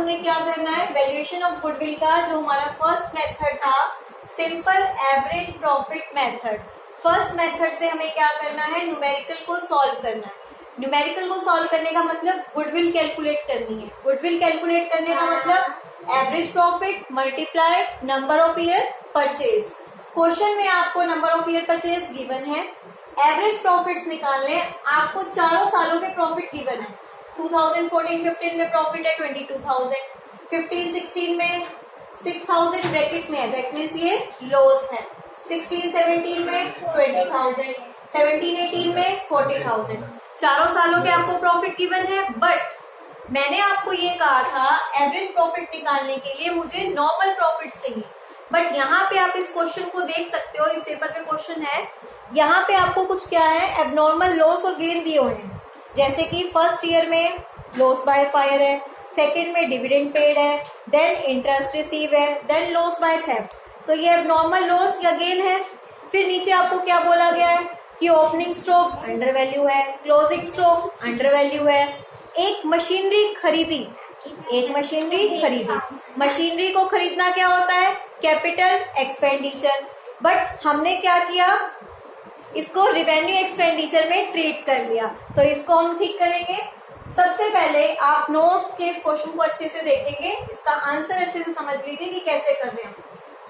हमें क्या करना है, वैल्यूएशन ऑफ गुडविल का जो हमारा फर्स्ट मेथड था simple average profit method, first method से हमें क्या करना है, न्यूमेरिकल को सॉल्व करना है। न्यूमेरिकल को सॉल्व करने का मतलब गुडविल कैलकुलेट करनी है। गुडविल कैलकुलेट करने का मतलब average profit multiplied number of year purchase. Question में आपको number of year purchase given है, एवरेज प्रॉफिट्स निकालने, आपको चारों सालों के प्रॉफिट गिवन है। 2014-15 में प्रॉफिट है 22,000, 15-16 में 6,000 ब्रैकेट में है, दैट मीन्स ये लॉस है। 16-17 में 20,000, 17-18 में 40,000। चारों सालों के आपको प्रॉफिट गिवन है, बट मैंने आपको ये कहा था एवरेज प्रॉफिट निकालने के लिए मुझे नॉर्मल प्रॉफिट चाहिए। बट यहाँ पे आप इस क्वेश्चन को देख सकते हो, इस पेपर में क्वेश्चन है, यहाँ पे आपको कुछ क्या है, एबनॉर्मल लॉस और गेन दिए हुए हैं। जैसे कि फर्स्ट ईयर में लॉस बाय फायर है, सेकंड में डिविडेंड पेड है, देन इंटरेस्ट रिसीव है, देन लॉस बाय थेफ्ट। तो ये एबनॉर्मल लॉस या गेन है। फिर नीचे आपको क्या बोला गया है कि ओपनिंग स्टॉक अंडर वैल्यू है, क्लोजिंग स्टॉक अंडर वैल्यू है। एक मशीनरी खरीदी, एक मशीनरी खरीदी, मशीनरी को खरीदना क्या होता है, कैपिटल एक्सपेंडिचर। बट हमने क्या किया, इसको रिवेन्यू एक्सपेंडिचर में ट्रीट कर लिया। तो इसको हम ठीक करेंगे। सबसे पहले आप नोट्स के इस क्वेश्चन को अच्छे से देखेंगे, इसका आंसर अच्छे से समझ लीजिए कि कैसे कर रहे हैं।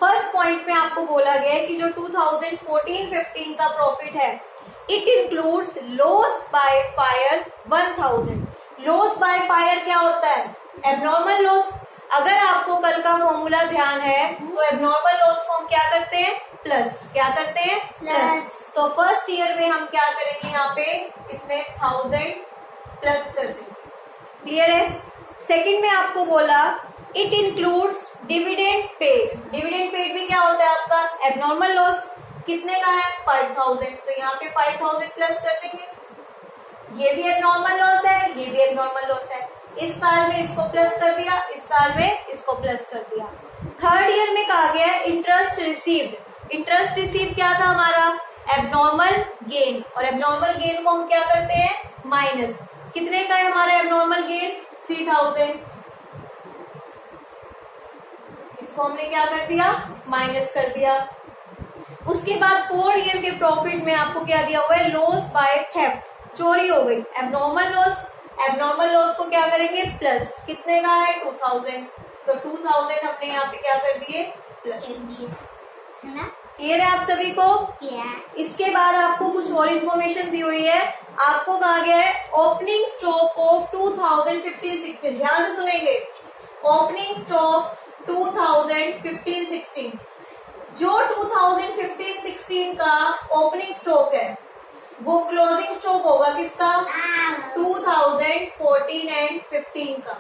फर्स्ट पॉइंट में आपको बोला गया है कि जो 2014-15 का प्रॉफिट है, it includes loss by fire 1000। Loss by fire क्या होता है, एबनॉर्मल लॉस। अगर आपको कल का फॉर्मूला ध्यान है तो एबनॉर्मल लॉस को हम क्या करते हैं, प्लस। क्या करते हैं, प्लस। तो फर्स्ट ईयर में हम क्या करेंगे, यहाँ पे इसमें 1000 प्लस कर देंगे। क्लियर है। सेकंड में आपको बोला it includes dividend paid. Dividend paid भी क्या होता है आपका, एबनॉर्मल लॉस। कितने का है, 5000। तो यहाँ पे 5000 प्लस कर देंगे। ये भी एबनॉर्मल लॉस है, ये भी एबनॉर्मल लॉस है। इस साल में इसको प्लस कर दिया, इस साल में इसको प्लस कर दिया। थर्ड ईयर में कहा गया इंटरेस्ट रिसीव्ड। इंटरेस्ट रिसीव क्या था हमारा, एबनॉर्मल गेन। और एबनॉर्मल गेन को हम क्या करते हैं, माइनस। कितने का है हमारा एबनॉर्मल गेन, 3000। इसको हमने क्या कर दिया, माइनस कर दिया। उसके बाद 4 ईयर के प्रॉफिट में आपको क्या दिया हुआ है, लॉस बाय थेफ्ट, चोरी हो गई, एबनॉर्मल लॉस। एबनॉर्मल लॉस को क्या करेंगे, प्लस। कितने का है, 2000। तो 2000 हमने यहाँ पे क्या कर दिए, प्लस। क्लियर है आप सभी को। इसके बाद आपको कुछ और इन्फॉर्मेशन दी हुई है। आपको कहा गया है ओपनिंग स्टॉक ऑफ 2015-16। ध्यान से सुनेंगे, ओपनिंग स्टॉक 2015-16। जो 2015-16 का ओपनिंग स्टॉक है वो क्लोजिंग स्टॉक होगा किसका, 2014 एंड 15 का।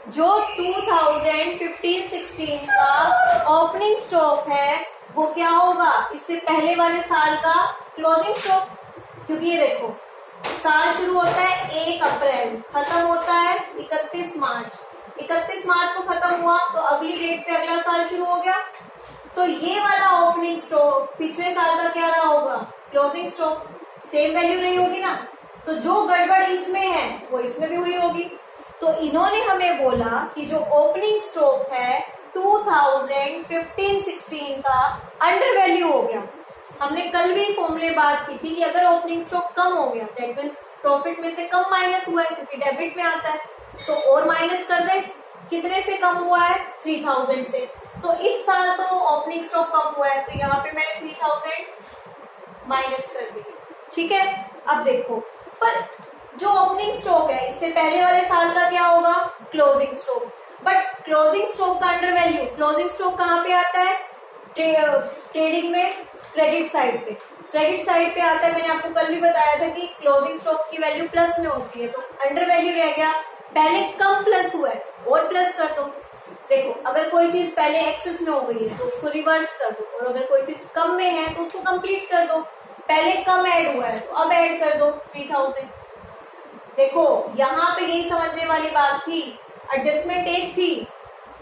जो 2015-16 का ओपनिंग स्टॉक है वो क्या होगा, इससे पहले वाले साल का क्लोजिंग स्टॉक। क्योंकि ये देखो, साल शुरू होता है 1 अप्रैल, खत्म होता है 31 मार्च। 31 मार्च को खत्म हुआ तो अगली डेट पे अगला साल शुरू हो गया। तो ये वाला ओपनिंग स्टॉक पिछले साल का क्या रहा होगा, क्लोजिंग स्टॉक। सेम वैल्यू रही होगी ना। तो जो गड़बड़ इसमें है वो इसमें भी हुई होगी। तो इन्होंने हमें बोला कि जो ओपनिंग स्टॉक है 2015-16 का अंडर वैल्यू हो गया। हमने कल भी फॉर्मूले बात की थी कि अगर ओपनिंग स्टॉक कम हो गया, दैट मीन्स प्रॉफिट में से कम माइनस हुआ है, क्योंकि डेबिट में आता है, तो और माइनस कर दे। कितने से कम हुआ है, 3000 से। तो इस साल तो ओपनिंग स्टॉक कम हुआ है, तो यहाँ पे मैंने 3000 माइनस कर दी। ठीक है। अब देखो, पर जो ओपनिंग स्टॉक है इससे पहले वाले साल का क्या होगा, closing stock. But closing stock का अंडर वैल्यू, क्लोजिंग स्टॉक कहाँ पे आता है, ट्रेडिंग में क्रेडिट साइड पे। क्रेडिट साइड पे आता है। मैंने आपको कल भी बताया था कि क्लोजिंग स्टॉक की वैल्यू प्लस में होती है, तो अंडर वैल्यू रह गया। पहले कम प्लस हुआ है और प्लस कर दो। देखो, अगर कोई चीज पहले एक्सेस में हो गई है तो उसको रिवर्स कर दो, और अगर कोई चीज कम में है तो उसको कंप्लीट कर दो। पहले कम ऐड हुआ है तो अब ऐड कर दो 3000। देखो, यहाँ पे यही समझने वाली बात थी, एडजस्टमेंट एक थी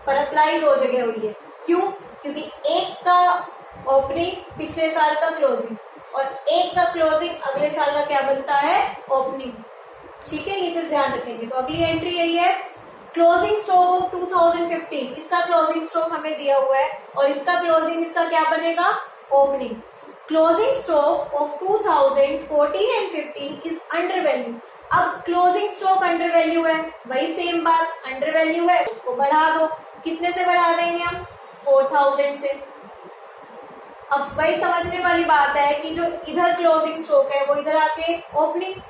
पर अप्लाई 2 जगह हुई है। क्यों, क्योंकि एक का ओपनिंग पिछले साल का क्लोजिंग, और एक का क्लोजिंग अगले साल का क्या बनता है, ओपनिंग। ठीक है, ये चीज ध्यान रखेंगे। तो अगली एंट्री यही है, क्लोजिंग स्टॉक ऑफ 2015, इसका क्लोजिंग स्टॉक हमें दिया हुआ है और इसका क्लोजिंग, इसका क्या बनेगा, opening. Closing stock of 2014 and 15 is under value. अब क्लोजिंग स्टॉक अंडर वैल्यू है, वही सेम बात, अंडर वैल्यू है, उसको बढ़ा दो। कितने से बढ़ा देंगे हम, 4000 से। अब वही समझने वाली बात है कि जो इधर क्लोजिंग स्टॉक है वो इधर आके ओपनिंग,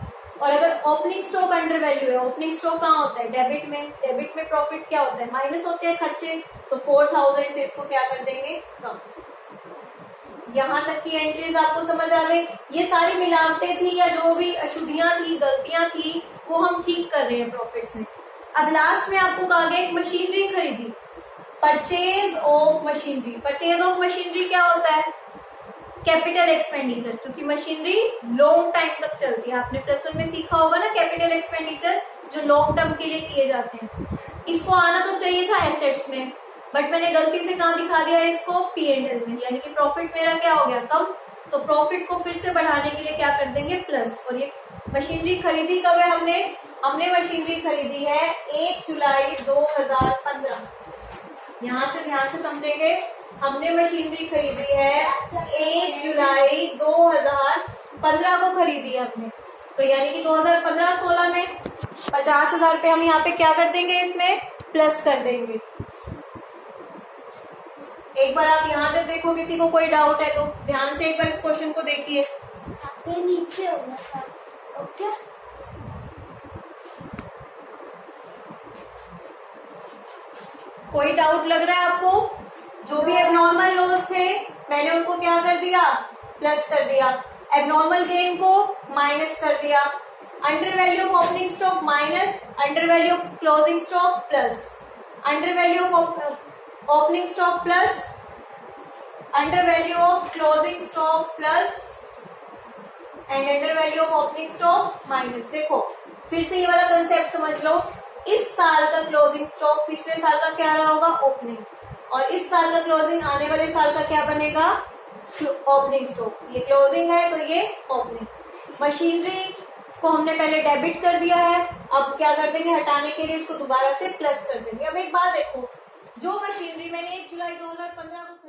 और अगर ओपनिंग स्टॉक अंडर वैल्यू है, ओपनिंग स्टॉक कहाँ होता है, डेबिट में। डेबिट में प्रॉफिट क्या होता है, माइनस होते हैं खर्चे, तो 4000 से इसको क्या कर देंगे, कम। यहाँ तक की एंट्रीज आपको समझ आ गई। ये सारी मिलावटें थी या जो भी अशुद्धियां थी, गलतियां थी, वो हम ठीक कर रहे हैं प्रॉफिट्स में। अब लास्ट में आपको कहा गया एक मशीनरी खरीदी, purchase of machinery. Purchase of machinery क्या होता है, कैपिटल एक्सपेंडिचर, क्योंकि मशीनरी लॉन्ग टाइम तक चलती है। आपने प्लस वन में सीखा होगा ना, कैपिटल एक्सपेंडिचर जो लॉन्ग टर्म के लिए किए जाते हैं। इसको आना तो चाहिए था एसेट्स में, बट मैंने गलती से कहाँ दिखा दिया है इसको, P&L में, यानी कि प्रॉफिट मेरा क्या हो गया, कम। तो प्रॉफिट को फिर से बढ़ाने के लिए क्या कर देंगे, प्लस। और ये मशीनरी खरीदी कब है, हमने मशीनरी खरीदी है 1 जुलाई 2015। यहाँ से ध्यान से समझेंगे, हमने मशीनरी खरीदी है 1 जुलाई 2015 को खरीदी है हमने। तो यानी कि 2015-16 में 50,000 रुपये हम यहाँ पे क्या कर देंगे, इसमें प्लस कर देंगे। एक बार आप यहाँ तक देखो, किसी को कोई डाउट है तो ध्यान से एक बार इस क्वेश्चन को देखिए। आपके नीचे होगा था, ओके। कोई डाउट लग रहा है आपको? जो भी एबनॉर्मल लॉस थे मैंने उनको क्या कर दिया, प्लस कर दिया। एबनॉर्मल गेन को माइनस कर दिया। Under value of opening stock minus under value of closing stock plus under value of opening stock plus under value of closing stock plus and under value of opening stock minus. देखो फिर से ये वाला concept समझ लो। इस साल का closing stock पिछले साल का क्या रहा होगा, ओपनिंग, और इस साल का क्लोजिंग आने वाले साल का क्या बनेगा, ओपनिंग स्टॉक। ये क्लोजिंग है तो ये ओपनिंग। मशीनरी को हमने पहले डेबिट कर दिया है, अब क्या कर देंगे, हटाने के लिए इसको दोबारा से प्लस कर देंगे। अब एक बात देखो, जो मशीनरी मैंने 1 जुलाई 2015 को